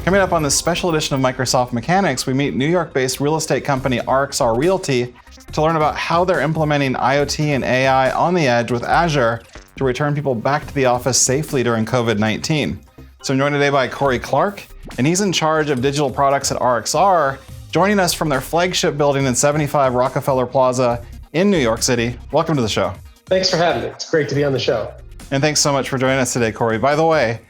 Coming up on this special edition of Microsoft Mechanics, we meet New York-based real estate company RXR Realty to learn about how they're implementing IoT and AI on the edge with Azure to return people back to the office safely during COVID-19. So I'm joined today by Cory Clarke, and he's in charge of digital products at RXR, joining us from their flagship building in 75 Rockefeller Plaza in New York City. Welcome to the show. Thanks for having me. It's great to be on the show. And thanks so much for joining us today, Cory. By the way,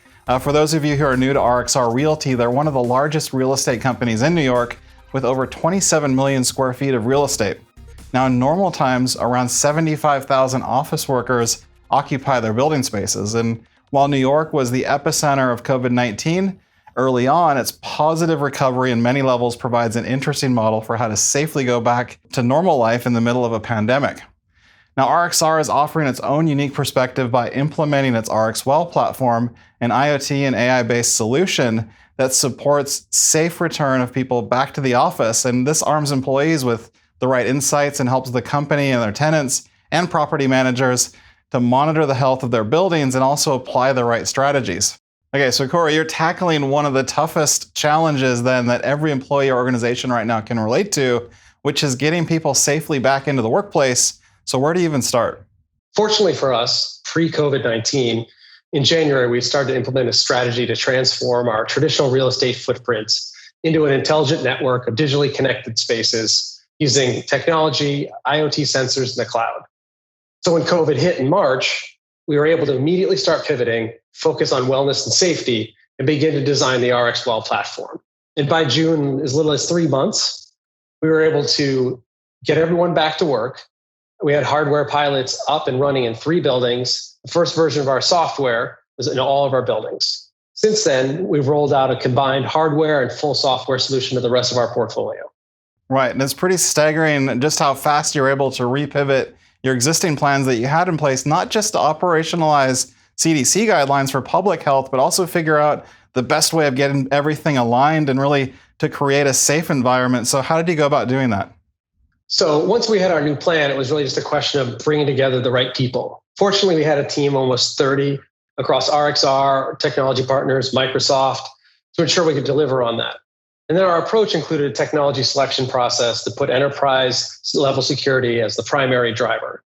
for those of you who are new to RXR Realty, they're one of the largest real estate companies in New York with over 27 million square feet of real estate. Now, in normal times, around 75,000 office workers occupy their building spaces. And while New York was the epicenter of COVID-19, early on, its positive recovery in many levels provides an interesting model for how to safely go back to normal life in the middle of a pandemic. Now, RXR is offering its own unique perspective by implementing its RxWell platform, an IoT and AI-based solution that supports safe return of people back to the office. And this arms employees with the right insights and helps the company and their tenants and property managers to monitor the health of their buildings and also apply the right strategies. Okay, so Cory, you're tackling one of the toughest challenges then that every employee or organization right now can relate to, which is getting people safely back into the workplace. So where do you even start? Fortunately for us, pre-COVID-19, in January, we started to implement a strategy to transform our traditional real estate footprints into an intelligent network of digitally connected spaces using technology, IoT sensors, and the cloud. So when COVID hit in March, we were able to immediately start pivoting, focus on wellness and safety, and begin to design the RxWell platform. And by June, as little as 3 months, we were able to get everyone back to work. We had hardware pilots up and running in 3 buildings. The first version of our software was in all of our buildings. Since then, we've rolled out a combined hardware and full software solution to the rest of our portfolio. Right, and it's pretty staggering just how fast you're able to repivot your existing plans that you had in place, not just to operationalize CDC guidelines for public health, but also figure out the best way of getting everything aligned and really to create a safe environment. So how did you go about doing that? So once we had our new plan, it was really just a question of bringing together the right people. Fortunately, we had a team, almost 30, across RXR, technology partners, Microsoft, to ensure we could deliver on that. And then our approach included a technology selection process to put enterprise-level security as the primary driver,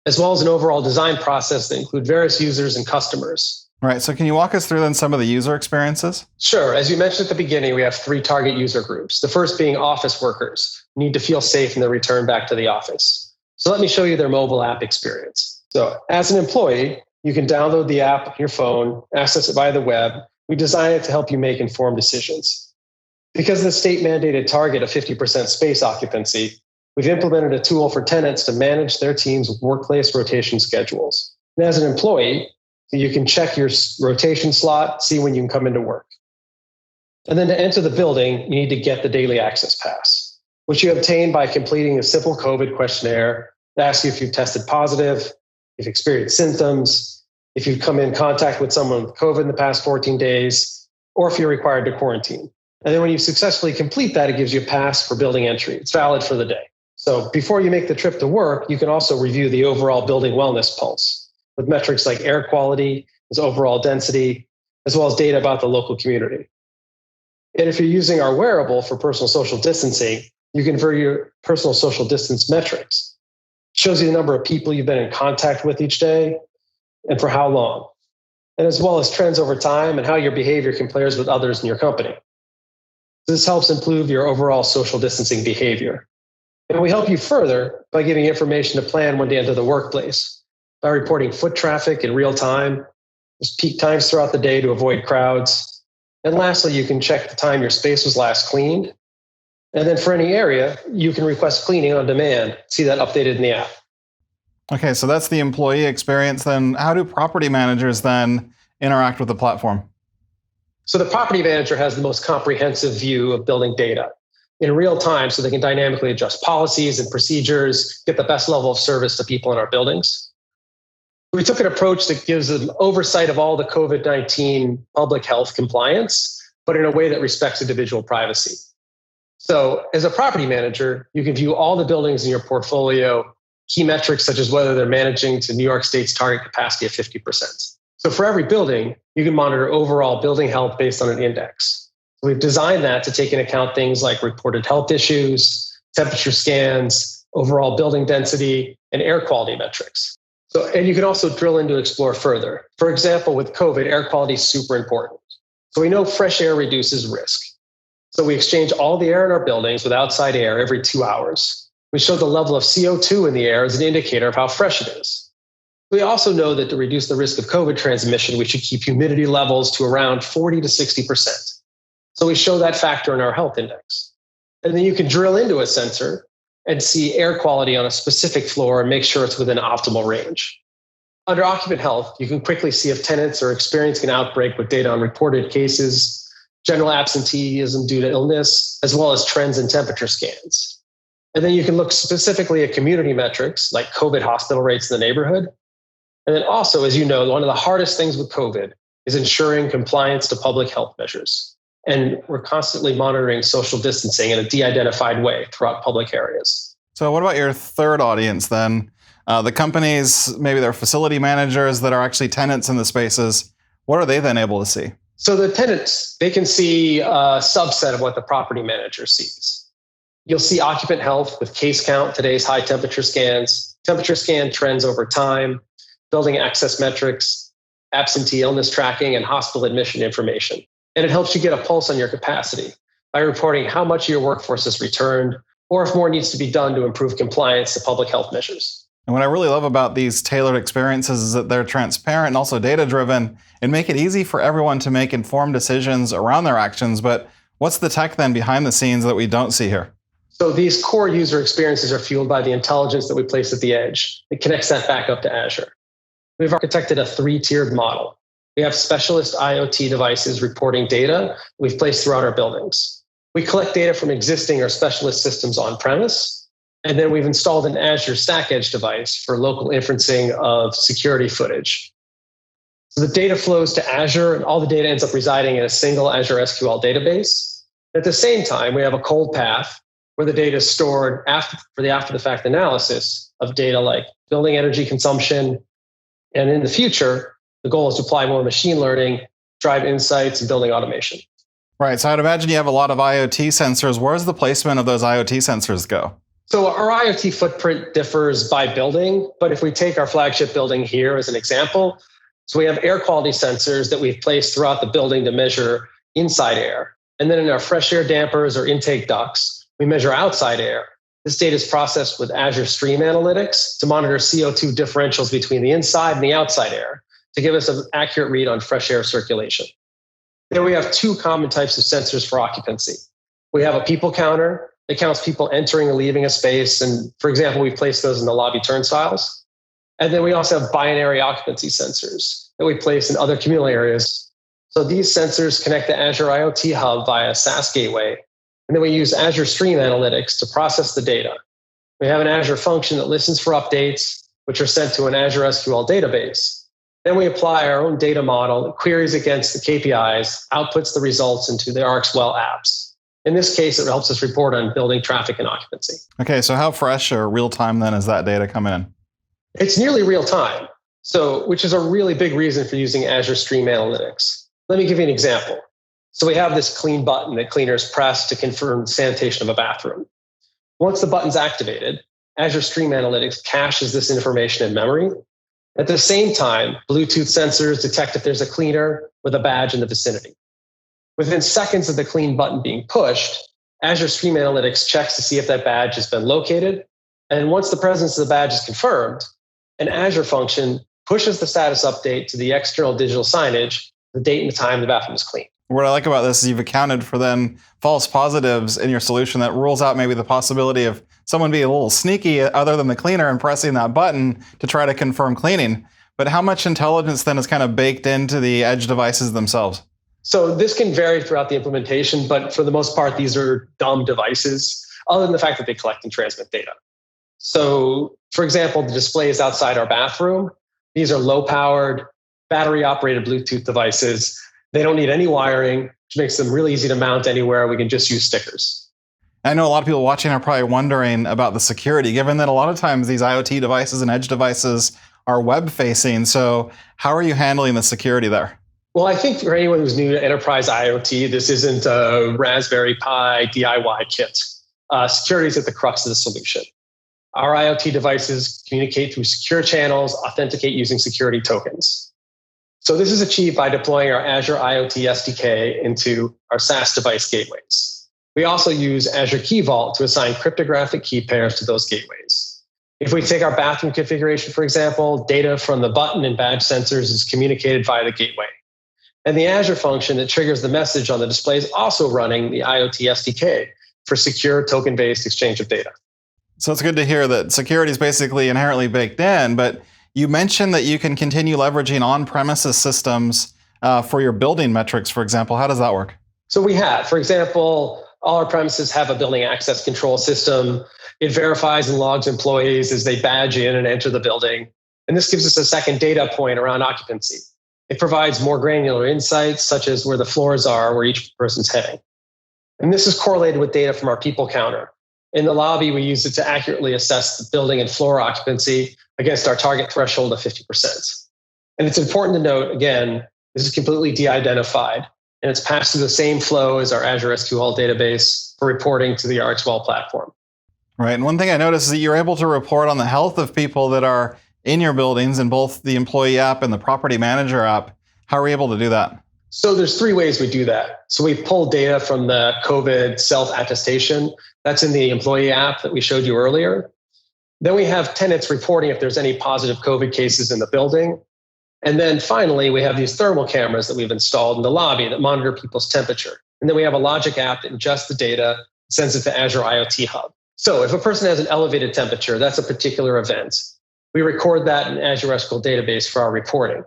as well as an overall design process that include various users and customers. Right. So can you walk us through then some of the user experiences? Sure. As you mentioned at the beginning, we have 3 target user groups. The first being office workers who need to feel safe in their return back to the office. So let me show you their mobile app experience. So as an employee, you can download the app on your phone, access it via the web. We designed it to help you make informed decisions. Because of the state-mandated target of 50% space occupancy, we've implemented a tool for tenants to manage their team's workplace rotation schedules. And as an employee, you can check your rotation slot, see when you can come into work. And then to enter the building, you need to get the daily access pass, which you obtain by completing a simple COVID questionnaire that asks you if you've tested positive, if you've experienced symptoms, if you've come in contact with someone with COVID in the past 14 days, or if you're required to quarantine. And then when you successfully complete that, it gives you a pass for building entry. It's valid for the day. So before you make the trip to work, you can also review the overall building wellness pulse with metrics like air quality, as overall density, as well as data about the local community. And if you're using our wearable for personal social distancing, you can view your personal social distance metrics. It shows you the number of people you've been in contact with each day and for how long, and as well as trends over time and how your behavior compares with others in your company. This helps improve your overall social distancing behavior. And we help you further by giving information to plan when to enter the workplace, by reporting foot traffic in real time, there's peak times throughout the day to avoid crowds. And lastly, you can check the time your space was last cleaned. And then for any area, you can request cleaning on demand. See that updated in the app. Okay, so that's the employee experience. Then how do property managers then interact with the platform? So the property manager has the most comprehensive view of building data in real time so they can dynamically adjust policies and procedures, get the best level of service to people in our buildings. We took an approach that gives them oversight of all the COVID-19 public health compliance, but in a way that respects individual privacy. So as a property manager, you can view all the buildings in your portfolio, key metrics such as whether they're managing to New York State's target capacity of 50%. So for every building, you can monitor overall building health based on an index. We've designed that to take into account things like reported health issues, temperature scans, overall building density, and air quality metrics. And you can also drill in to explore further. For example, with COVID, air quality is super important. So we know fresh air reduces risk. So we exchange all the air in our buildings with outside air every 2 hours. We show the level of CO2 in the air as an indicator of how fresh it is. We also know that to reduce the risk of COVID transmission, we should keep humidity levels to around 40 to 60%. So we show that factor in our health index. And then you can drill into a sensor and see air quality on a specific floor and make sure it's within optimal range. Under occupant health, you can quickly see if tenants are experiencing an outbreak with data on reported cases, general absenteeism due to illness, as well as trends in temperature scans. And then you can look specifically at community metrics like COVID hospital rates in the neighborhood. And then also, as you know, one of the hardest things with COVID is ensuring compliance to public health measures. And we're constantly monitoring social distancing in a de-identified way throughout public areas. So what about your third audience then? The companies, maybe they're facility managers that are actually tenants in the spaces. What are they then able to see? So the tenants, they can see a subset of what the property manager sees. You'll see occupant health with case count, today's high temperature scans, temperature scan trends over time, building access metrics, absentee illness tracking, and hospital admission information. And it helps you get a pulse on your capacity by reporting how much of your workforce has returned or if more needs to be done to improve compliance to public health measures. And what I really love about these tailored experiences is that they're transparent and also data-driven and make it easy for everyone to make informed decisions around their actions. But what's the tech then behind the scenes that we don't see here? So these core user experiences are fueled by the intelligence that we place at the edge. It connects that back up to Azure. We've architected a 3-tiered model. We have specialist IoT devices reporting data we've placed throughout our buildings. We collect data from existing or specialist systems on premise, and then we've installed an Azure Stack Edge device for local inferencing of security footage. So the data flows to Azure, and all the data ends up residing in a single Azure SQL database. At the same time, we have a cold path where the data is stored for the after-the-fact analysis of data like building energy consumption, and in the future, the goal is to apply more machine learning, drive insights, and building automation. Right. So I'd imagine you have a lot of IoT sensors. Where's the placement of those IoT sensors go? So our IoT footprint differs by building, but if we take our flagship building here as an example, so we have air quality sensors that we've placed throughout the building to measure inside air. And then in our fresh air dampers or intake ducts, we measure outside air. This data is processed with Azure Stream Analytics to monitor CO2 differentials between the inside and the outside air, to give us an accurate read on fresh air circulation. Then we have 2 common types of sensors for occupancy. We have a people counter that counts people entering and leaving a space. And for example, we place those in the lobby turnstiles. And then we also have binary occupancy sensors that we place in other communal areas. So these sensors connect to Azure IoT Hub via a SaaS gateway. And then we use Azure Stream Analytics to process the data. We have an Azure function that listens for updates, which are sent to an Azure SQL database. Then we apply our own data model that queries against the KPIs, outputs the results into the RXR apps. In this case, it helps us report on building traffic and occupancy. Okay, so how fresh or real time then is that data coming in? It's nearly real time, which is a really big reason for using Azure Stream Analytics. Let me give you an example. So we have this clean button that cleaners press to confirm sanitation of a bathroom. Once the button's activated, Azure Stream Analytics caches this information in memory. At the same time, Bluetooth sensors detect if there's a cleaner with a badge in the vicinity. Within seconds of the clean button being pushed, Azure Stream Analytics checks to see if that badge has been located. And once the presence of the badge is confirmed, an Azure function pushes the status update to the external digital signage, the date and the time the bathroom is clean. What I like about this is you've accounted for then false positives in your solution that rules out maybe the possibility of someone being a little sneaky other than the cleaner and pressing that button to try to confirm cleaning. But how much intelligence then is kind of baked into the edge devices themselves? So this can vary throughout the implementation, but for the most part, these are dumb devices, other than the fact that they collect and transmit data. So for example, the displays outside our bathroom, these are low-powered, battery-operated Bluetooth devices. They don't need any wiring, which makes them really easy to mount anywhere. We can just use stickers. I know a lot of people watching are probably wondering about the security, given that a lot of times these IoT devices and edge devices are web-facing. So how are you handling the security there? Well, I think for anyone who's new to enterprise IoT, this isn't a Raspberry Pi DIY kit. Security is at the crux of the solution. Our IoT devices communicate through secure channels, authenticate using security tokens. So this is achieved by deploying our Azure IoT SDK into our SaaS device gateways. We also use Azure Key Vault to assign cryptographic key pairs to those gateways. If we take our bathroom configuration, for example, data from the button and badge sensors is communicated via the gateway. And the Azure function that triggers the message on the display is also running the IoT SDK for secure token-based exchange of data. So it's good to hear that security is basically inherently baked in, but you mentioned that you can continue leveraging on-premises systems for your building metrics, for example. How does that work? So we have, for example, all our premises have a building access control system. It verifies and logs employees as they badge in and enter the building. And this gives us a second data point around occupancy. It provides more granular insights, such as where the floors are, where each person's heading. And this is correlated with data from our people counter. In the lobby, we use it to accurately assess the building and floor occupancy against our target threshold of 50%. And it's important to note, again, this is completely de-identified, and it's passed through the same flow as our Azure SQL database for reporting to the RXR platform. Right. And one thing I noticed is that you're able to report on the health of people that are in your buildings in both the employee app and the property manager app. How are we able to do that? So there's three ways we do that. So we pull data from the COVID self-attestation. That's in the employee app that we showed you earlier. Then we have tenants reporting if there's any positive COVID cases in the building. And then finally, we have these thermal cameras that we've installed in the lobby that monitor people's temperature. And then we have a logic app that ingests the data, sends it to Azure IoT Hub. So if a person has an elevated temperature, that's a particular event. We record that in Azure SQL database for our reporting.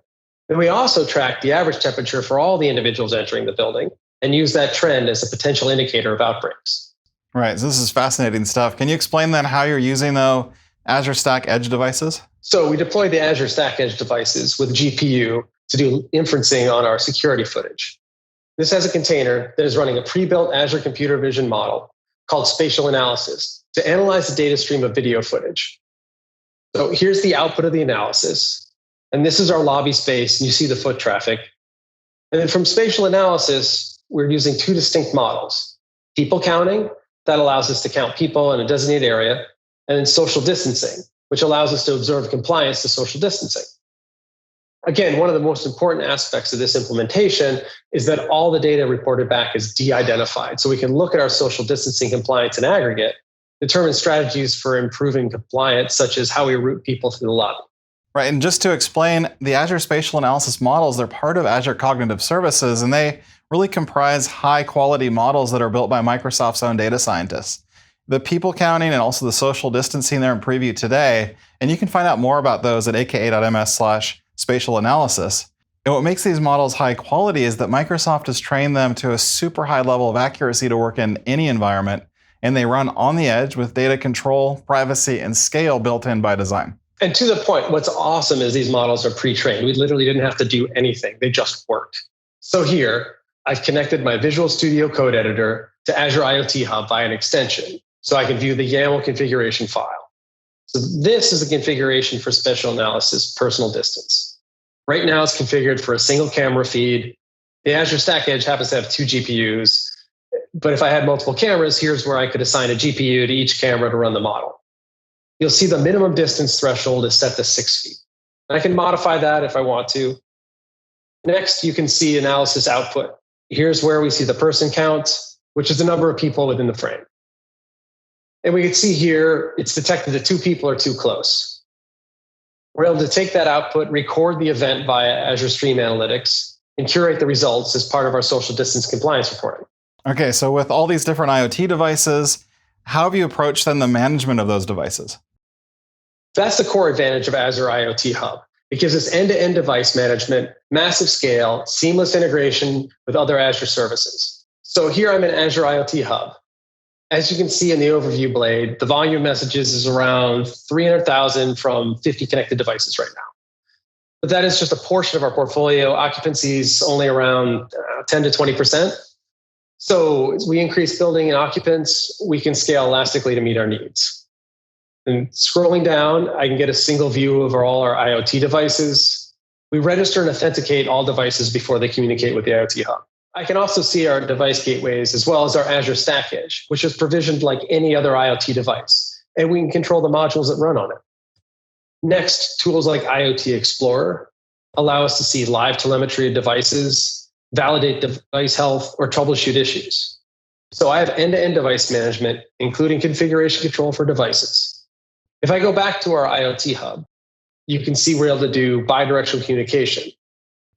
And we also track the average temperature for all the individuals entering the building and use that trend as a potential indicator of outbreaks. Right. So this is fascinating stuff. Can you explain then how you're using, though, Azure Stack Edge devices? So we deploy the Azure Stack Edge devices with GPU to do inferencing on our security footage. This has a container that is running a pre-built Azure computer vision model called spatial analysis to analyze the data stream of video footage. So here's the output of the analysis. And this is our lobby space, and you see the foot traffic. And then from spatial analysis, we're using two distinct models. People counting, that allows us to count people in a designated area, and then social distancing, which allows us to observe compliance to social distancing. Again, one of the most important aspects of this implementation is that all the data reported back is de-identified. So we can look at our social distancing compliance in aggregate, determine strategies for improving compliance, such as how we route people through the lobby. Right, and just to explain, the Azure Spatial Analysis models, they're part of Azure Cognitive Services, and they really comprise high-quality models that are built by Microsoft's own data scientists. The people counting and also the social distancing they're in preview today, and you can find out more about those at aka.ms/spatial analysis. And what makes these models high quality is that Microsoft has trained them to a super high level of accuracy to work in any environment, and they run on the edge with data control, privacy, and scale built in by design. And to the point, what's awesome is these models are pre-trained. We literally didn't have to do anything. They just worked. So here, I've connected my Visual Studio Code Editor to Azure IoT Hub via an extension, so I can view the YAML configuration file. So this is the configuration for spatial analysis, personal distance. Right now, it's configured for a single camera feed. The Azure Stack Edge happens to have 2 GPUs, but if I had multiple cameras, here's where I could assign a GPU to each camera to run the model. You'll see the minimum distance threshold is set to 6 feet. And I can modify that if I want to. Next, you can see analysis output. Here's where we see the person count, which is the number of people within the frame. And we can see here, it's detected that 2 people are too close. We're able to take that output, record the event via Azure Stream Analytics, and curate the results as part of our social distance compliance reporting. Okay, so with all these different IoT devices, how have you approached then the management of those devices? That's the core advantage of Azure IoT Hub. It gives us end-to-end device management, massive scale, seamless integration with other Azure services. So here I'm in Azure IoT Hub. As you can see in the overview blade, the volume of messages is around 300,000 from 50 connected devices right now. But that is just a portion of our portfolio. Occupancy is only around 10 to 20%. So as we increase building and occupants, we can scale elastically to meet our needs. And scrolling down, I can get a single view of all our IoT devices. We register and authenticate all devices before they communicate with the IoT Hub. I can also see our device gateways as well as our Azure Stack Edge, which is provisioned like any other IoT device, and we can control the modules that run on it. Next, tools like IoT Explorer allow us to see live telemetry of devices, validate device health, or troubleshoot issues. So I have end-to-end device management, including configuration control for devices. If I go back to our IoT Hub, you can see we're able to do bidirectional communication.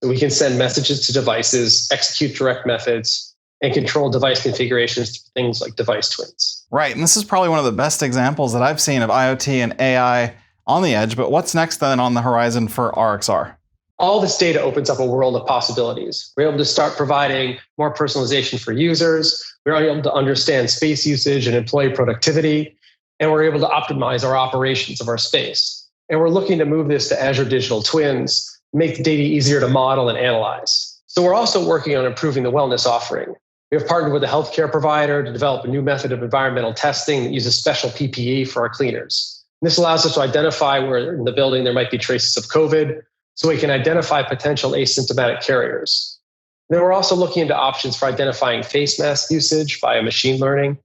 So we can send messages to devices, execute direct methods, and control device configurations through things like device twins. Right, and this is probably one of the best examples that I've seen of IoT and AI on the edge, but what's next then on the horizon for RXR? All this data opens up a world of possibilities. We're able to start providing more personalization for users. We're able to understand space usage and employee productivity, and we're able to optimize our operations of our space. And we're looking to move this to Azure Digital Twins, make the data easier to model and analyze. So we're also working on improving the wellness offering. We have partnered with a healthcare provider to develop a new method of environmental testing that uses special PPE for our cleaners. This allows us to identify where in the building there might be traces of COVID, so we can identify potential asymptomatic carriers. Then we're also looking into options for identifying face mask usage via machine learning.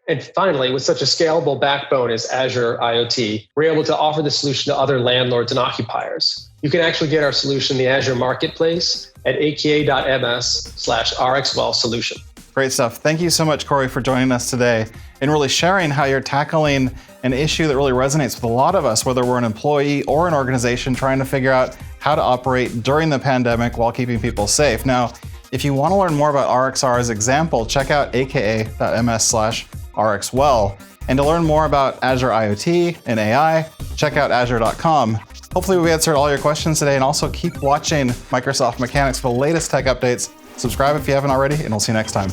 And finally, with such a scalable backbone as Azure IoT, we're able to offer the solution to other landlords and occupiers. You can actually get our solution in the Azure Marketplace at aka.ms/RxWell solution. Great stuff. Thank you so much, Cory, for joining us today and really sharing how you're tackling an issue that really resonates with a lot of us, whether we're an employee or an organization trying to figure out how to operate during the pandemic while keeping people safe. Now, if you want to learn more about RXR's example, check out aka.ms/RxWell. And to learn more about Azure IoT and AI, check out azure.com. Hopefully we answered all your questions today, and also keep watching Microsoft Mechanics for the latest tech updates. Subscribe if you haven't already, and we'll see you next time.